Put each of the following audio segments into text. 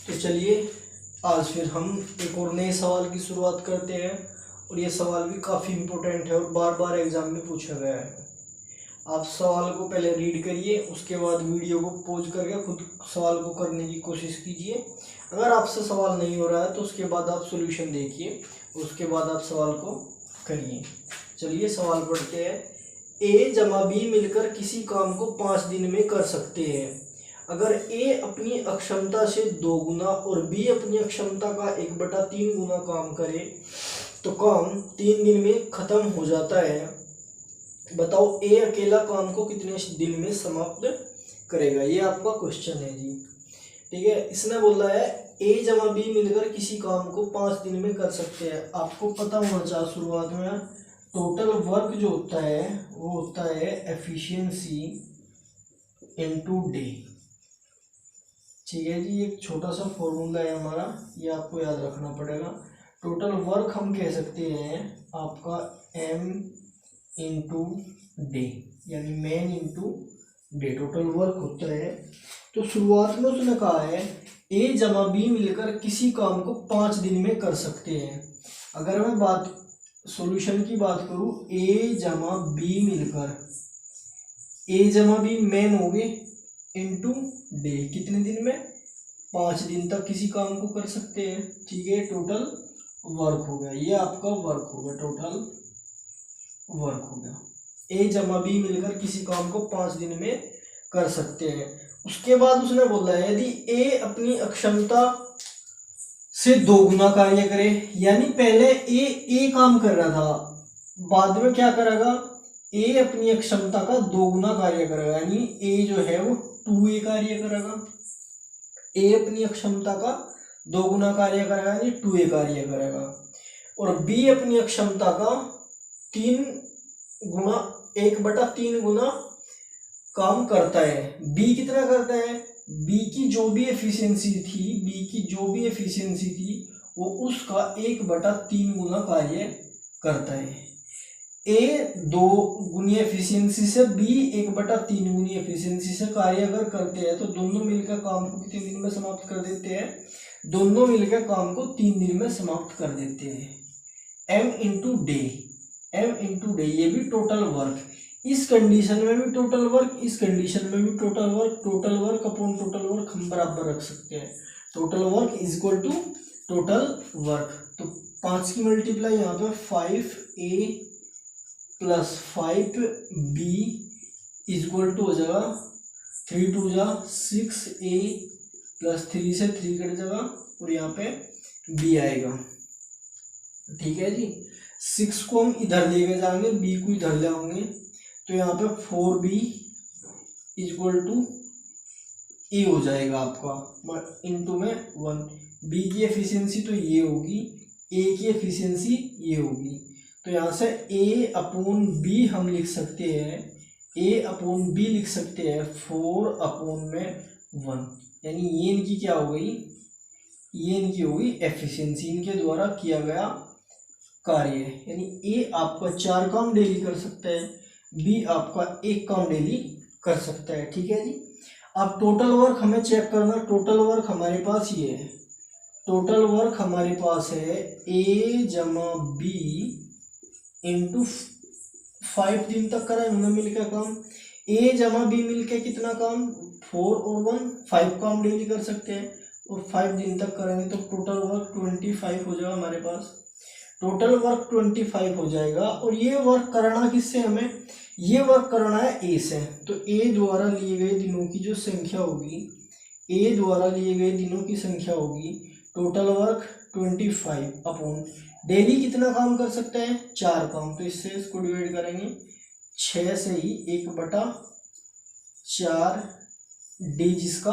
तो चलिए आज फिर हम एक और नए सवाल की शुरुआत करते हैं और ये सवाल भी काफ़ी इम्पोर्टेंट है और बार बार एग्जाम में पूछा गया है। आप सवाल को पहले रीड करिए, उसके बाद वीडियो को पॉज करके खुद सवाल को करने की कोशिश कीजिए। अगर आपसे सवाल नहीं हो रहा है तो उसके बाद आप सॉल्यूशन देखिए, उसके बाद आप सवाल को करिए। चलिए सवाल पढ़ते हैं। ए जमा बी मिलकर किसी काम को 5 दिन में कर सकते हैं। अगर ए अपनी अक्षमता से 2 गुना और बी अपनी अक्षमता का 1/3 गुना काम करे तो काम 3 दिन में खत्म हो जाता है। बताओ ए अकेला काम को कितने दिन में समाप्त करेगा। ये आपका क्वेश्चन है जी। ठीक है, इसने बोला है ए जमा बी मिलकर किसी काम को 5 दिन में कर सकते हैं। आपको पता होना चाहिए शुरुआत में टोटल वर्क जो होता है वो होता है एफिशिएंसी इनटू डे। ठीक है जी, एक छोटा सा फॉर्मूला है हमारा, ये आपको याद रखना पड़ेगा। टोटल वर्क हम कह सकते हैं आपका एम इंटू डे, यानी man into day total work होता है। तो शुरुआत में उसने कहा है ए जमा बी मिलकर किसी काम को 5 दिन में कर सकते हैं। अगर मैं बात सॉल्यूशन की बात करूं, ए जमा बी मिलकर, ए जमा बी मैन हो गए इंटू डे, कितने दिन में 5 दिन तक किसी काम को कर सकते हैं। ठीक है, टोटल वर्क हो गया, ये आपका वर्क हो गया, टोटल वर्क हो गया। ए जमा बी मिलकर किसी काम को 5 दिन में कर सकते हैं। उसके बाद उसने बोला है यदि ए अपनी अक्षमता से 2 गुना कार्य करे, यानी पहले ए काम कर रहा था, बाद में क्या करेगा, ए अपनी अक्षमता का 2 गुना कार्य करेगा, यानी ए जो है वो 2a कार्य करेगा। ए अपनी अक्षमता का 2 गुना कार्य करेगा यानी 2a कार्य करेगा। और बी अपनी अक्षमता का 1/3 गुना काम करता है। बी कितना करता है, बी की जो भी एफिशिएंसी थी वो उसका 1/3 गुना कार्य करता है। ए 2 गुनी एफिशिएंसी से, बी 1/3 गुनी एफिशिएंसी से कार्य अगर करते हैं तो दोनों मिलकर काम को कितने दिन में समाप्त कर देते हैं, दोनों मिलकर काम को 3 दिन में समाप्त कर देते हैं। एम इंटू डे, ये भी टोटल वर्क, इस कंडीशन में भी टोटल वर्क, इस कंडीशन में भी total work upon total work हम बराबर रख सकते हैं। Total work is equal to total work. तो 5 की मल्टीप्लाई यहाँ पे 5a plus 5b is equal to हो जाएगा 3 2 जा 6a प्लस 3 से 3 कट जाएगा और यहाँ पे b आएगा। ठीक है जी, 6 को हम इधर लेके जाएंगे, b को इधर ले आएंगे, तो यहाँ पे 4b is equal to a हो जाएगा आपका, इनटू में 1। b की एफिशिएंसी तो ये होगी, a की एफिशिएंसी ये होगी, तो यहाँ से a अपॉन b हम लिख सकते हैं, a अपॉन b लिख सकते हैं 4/1, यानी ये इनकी क्या हो गई, ये इनकी होगी एफिशिएंसी, इनके द्वारा किया गया कार्य। यानी a आपका 4 काम डेली कर सकता है, b आपका 1 काम डेली कर सकता है। ठीक है जी, अब टोटल वर्क हमें चेक करना। टोटल वर्क हमारे पास ये है, टोटल वर्क हमारे पास है a जमा b इंटू 5 दिन तक करा इन्होंने मिलकर काम। ए जमा बी मिलके कितना काम, 4 और 1 5 काम डेली कर सकते हैं और 5 दिन तक करेंगे तो टोटल वर्क 25 हो जाएगा हमारे पास। टोटल वर्क 25 हो जाएगा। और ये वर्क करना किससे, हमें ये वर्क करना है ए से, तो ए द्वारा लिए गए दिनों की जो संख्या होगी, ए द्वारा लिए गए दिनों की संख्या होगी, टोटल वर्क 25 अपॉन डेली कितना काम कर सकते हैं, 4 काम, तो इससे इसको डिवाइड करेंगे 6 से ही 1/4 डी, जिसका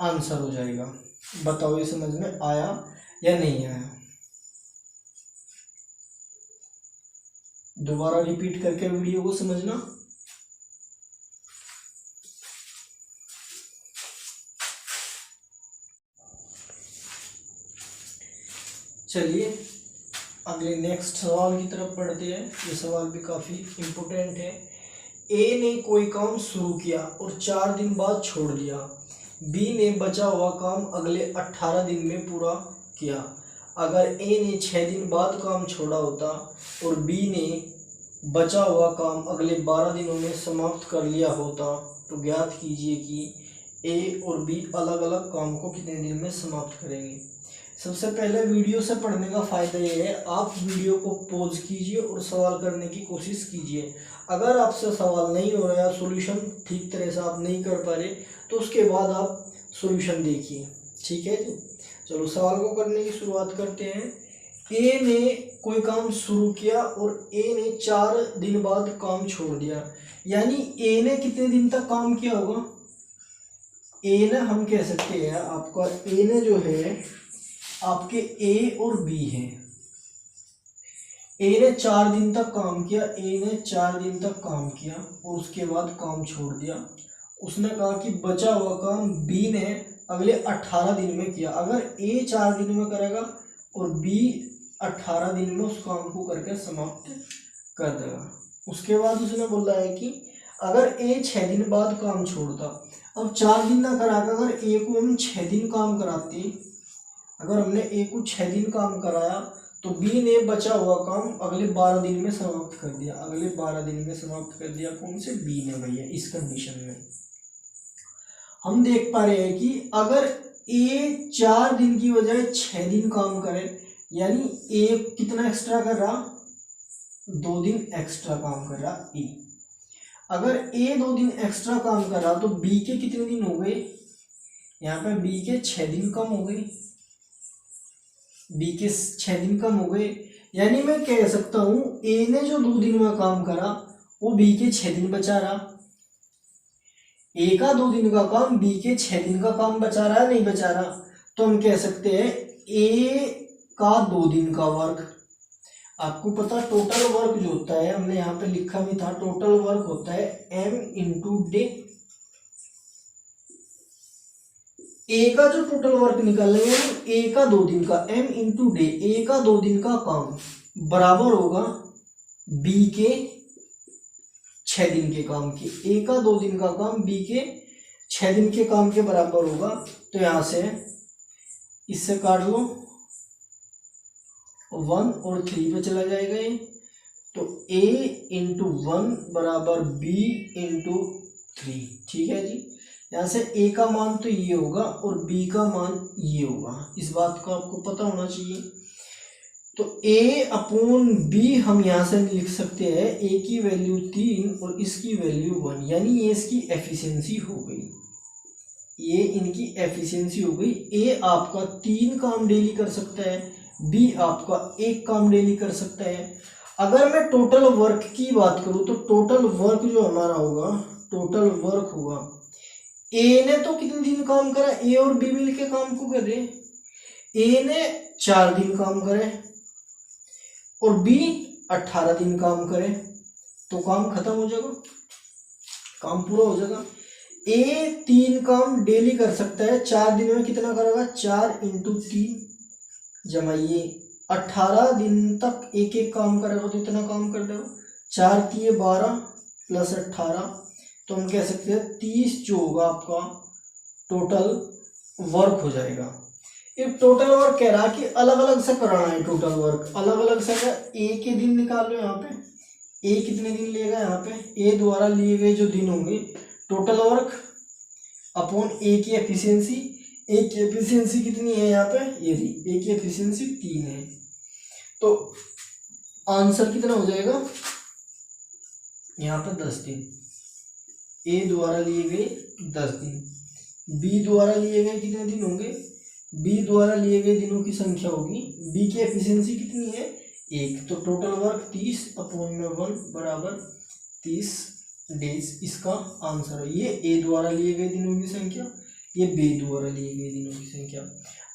आंसर हो जाएगा। बताओ ये समझ में आया या नहीं आया। दोबारा रिपीट करके वीडियो को समझना। चलिए अगले नेक्स्ट सवाल की तरफ पढ़ते हैं। ये सवाल भी काफ़ी इम्पोर्टेंट है। ए ने कोई काम शुरू किया और 4 दिन बाद छोड़ दिया। बी ने बचा हुआ काम अगले 18 दिन में पूरा किया। अगर ए ने 6 दिन बाद काम छोड़ा होता और बी ने बचा हुआ काम अगले 12 दिनों में समाप्त कर लिया होता तो ज्ञात कीजिए कि ए और बी अलग अलग काम को कितने दिन में समाप्त करेंगे। सबसे पहले वीडियो से पढ़ने का फ़ायदा ये है, आप वीडियो को पॉज कीजिए और सवाल करने की कोशिश कीजिए। अगर आपसे सवाल नहीं हो रहा है, सॉल्यूशन ठीक तरह से आप नहीं कर पा रहे, तो उसके बाद आप सॉल्यूशन देखिए। ठीक है जी, चलो सवाल को करने की शुरुआत करते हैं। ए ने कोई काम शुरू किया और ए ने 4 दिन बाद काम छोड़ दिया, यानी ए ने कितने दिन तक काम किया होगा। ए ने हम कह सकते हैं आपका ए ने जो है आपके ए और बी है। ए ने 4 दिन तक काम किया, ए ने 4 दिन तक काम किया और उसके बाद काम छोड़ दिया। उसने कहा कि बचा हुआ काम बी ने अगले 18 दिन में किया। अगर ए 4 दिन में करेगा और बी 18 दिन में उस काम को करके समाप्त कर देगा। उसके बाद उसने बोला है कि अगर ए 6 दिन बाद काम छोड़ता, अब 4 दिन ना कराकर अगर ए को हम 6 दिन काम कराते, अगर हमने ए को 6 दिन काम कराया तो बी ने बचा हुआ काम अगले 12 दिन में समाप्त कर दिया। अगले 12 दिन में समाप्त कर दिया कौन से, बी ने भैया। इस कंडीशन में हम देख पा रहे हैं कि अगर ए 4 दिन की बजाय 6 दिन काम करे, यानी ए कितना एक्स्ट्रा कर रहा, 2 दिन एक्स्ट्रा काम कर रहा ए। अगर ए 2 दिन एक्स्ट्रा काम कर रहा तो बी के कितने दिन हो गए, यहाँ पे बी के 6 दिन कम हो गए। बी के 6 दिन कम हो गए, यानी मैं कह सकता हूं ए ने जो 2 दिन में काम करा वो बी के 6 दिन बचा रहा। ए का 2 दिन का काम बी के 6 दिन का काम बचा रहा है, नहीं बचा रहा। तो हम कह सकते हैं ए का 2 दिन का वर्क। आपको पता टोटल वर्क जो होता है, हमने यहाँ पे लिखा भी था, टोटल वर्क होता है m इंटू डे। ए का जो टोटल वर्क निकालेंगे ए का 2 दिन का, m इंटू डे, ए का 2 दिन का काम बराबर होगा बी के 6 दिन के काम के। ए का 2 दिन का काम बी के 6 दिन के काम के बराबर होगा। तो यहां से इससे काट लो, 1 और 3 पे चला जाएगा ये। तो a इंटू 1 बराबर b इंटू 3। ठीक है जी, यहाँ से a का मान तो ये होगा और b का मान ये होगा। इस बात को आपको पता होना चाहिए। तो a अपॉन b हम यहाँ से लिख सकते हैं, a की वैल्यू 3 और इसकी वैल्यू 1, यानी ये इसकी एफिशिएंसी हो गई। ये इनकी एफिशिएंसी हो गई। a आपका 3 काम डेली कर सकता है, बी आपका 1 काम डेली कर सकता है। अगर मैं टोटल वर्क की बात करूं तो टोटल वर्क जो हमारा होगा, टोटल वर्क होगा, ए ने तो कितने दिन काम करा, ए और बी मिलके काम को करे। ए ने 4 दिन काम करे और बी 18 दिन काम करे, तो काम खत्म हो जाएगा, काम पूरा हो जाएगा। ए 3 काम डेली कर सकता है, 4 दिन में कितना करेगा, 4 इंटू 3 जमाइए 18 दिन तक एक एक काम करेगा तो इतना काम कर देगा। 4 की 12 प्लस 18, तो हम कह सकते हैं 30 जो होगा आपका टोटल वर्क हो जाएगा। एक टोटल वर्क कह रहा कि अलग अलग से कराना है, टोटल वर्क अलग अलग से। ए के दिन निकाल लो, यहाँ पे ए कितने दिन लेगा, यहाँ पे ए द्वारा लिए गए जो दिन होंगे, टोटल वर्क अपॉन ए की एफिशिएंसी। ए की एफिशिएंसी कितनी है यहाँ पे, ये रही, ए की एफिशिएंसी 3 है। तो आंसर कितना हो जाएगा यहाँ पे, 10 दिन। ए द्वारा लिए गए 10 दिन, बी द्वारा लिए गए कितने दिन होंगे, बी द्वारा लिए गए दिनों की संख्या होगी। बी की एफिशिएंसी कितनी है, 1। तो टोटल वर्क 30 अपॉन में 1 बराबर 30 डेज इसका आंसर है। ये ए द्वारा लिए गए दिनों की संख्या, ये बी द्वारा लिए गए दिनों की संख्या।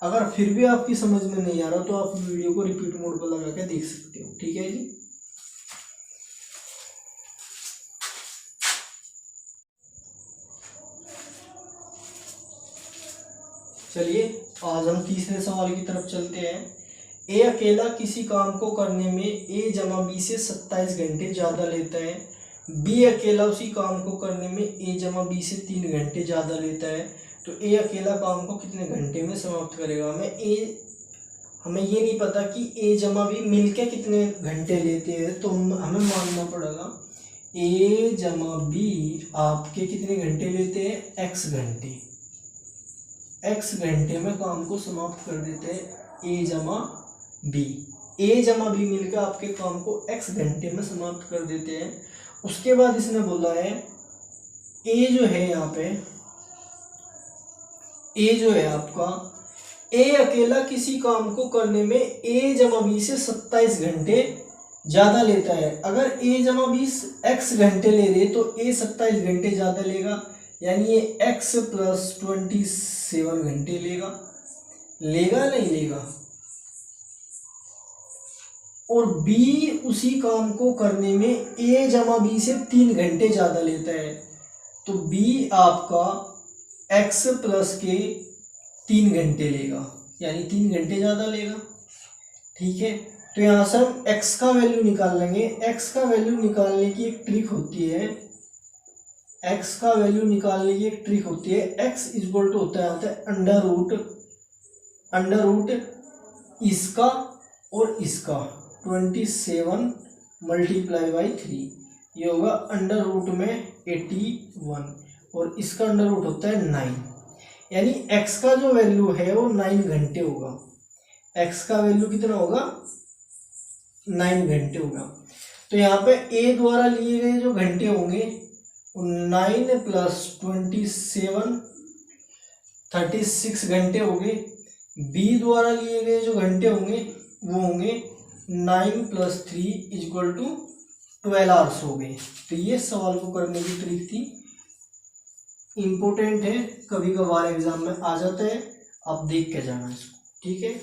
अगर फिर भी आपकी समझ में नहीं आ रहा तो आप वीडियो को रिपीट मोड पर लगा के देख सकते हो। ठीक है जी, चलिए आज हम तीसरे सवाल की तरफ चलते हैं। ए अकेला किसी काम को करने में ए जमा बी से 27 घंटे ज़्यादा लेता है। बी अकेला उसी काम को करने में ए जमा बी से 3 घंटे ज़्यादा लेता है। तो ए अकेला काम को कितने घंटे में समाप्त करेगा। हमें ये नहीं पता कि ए जमा बी मिलके कितने घंटे लेते हैं, तो हमें मानना पड़ेगा ए जमा बी आपके कितने घंटे लेते हैं, एक्स घंटे। एक्स घंटे में काम को समाप्त कर देते हैं ए जमा बी। ए जमा बी मिलकर आपके काम को एक्स घंटे में समाप्त कर देते हैं। उसके बाद इसने बोला है ए जो है यहाँ पे, ए जो है आपका, ए अकेला किसी काम को करने में ए जमा बी से 27 घंटे ज़्यादा लेता है। अगर ए जमा बी एक्स घंटे ले रहे तो ए 27 घंटे ज़्यादा लेगा, यानी ये एक्स प्लस 27 घंटे लेगा। नहीं लेगा। और बी उसी काम को करने में ए जमा बी से 3 घंटे ज़्यादा लेता है, तो बी आपका एक्स प्लस के 3 घंटे लेगा, यानी 3 घंटे ज़्यादा लेगा। ठीक है, तो यहाँ से हम x का वैल्यू निकाल लेंगे। x का वैल्यू निकालने की एक ट्रिक होती है, x का वैल्यू निकालने की एक ट्रिक होती है। x इक्वल टू होता है अंडर रूट इसका और इसका 27 मल्टीप्लाई बाई 3, ये होगा अंडर रूट में 81 और इसका अंडर रूट होता है 9, यानी x का जो वैल्यू है वो 9 घंटे होगा। x का वैल्यू कितना होगा, 9 घंटे होगा। तो यहाँ पे a द्वारा लिए गए जो घंटे होंगे 9 प्लस 27 36 घंटे हो गए। b द्वारा लिए गए जो घंटे होंगे वो होंगे 9 प्लस 3 इक्वल टू 12 आवर्स हो गए। तो ये सवाल को करने की ट्रिक थी, इम्पोर्टेंट है, कभी कभार एग्जाम में आ जाता है, आप देख के जाना इसको। ठीक है।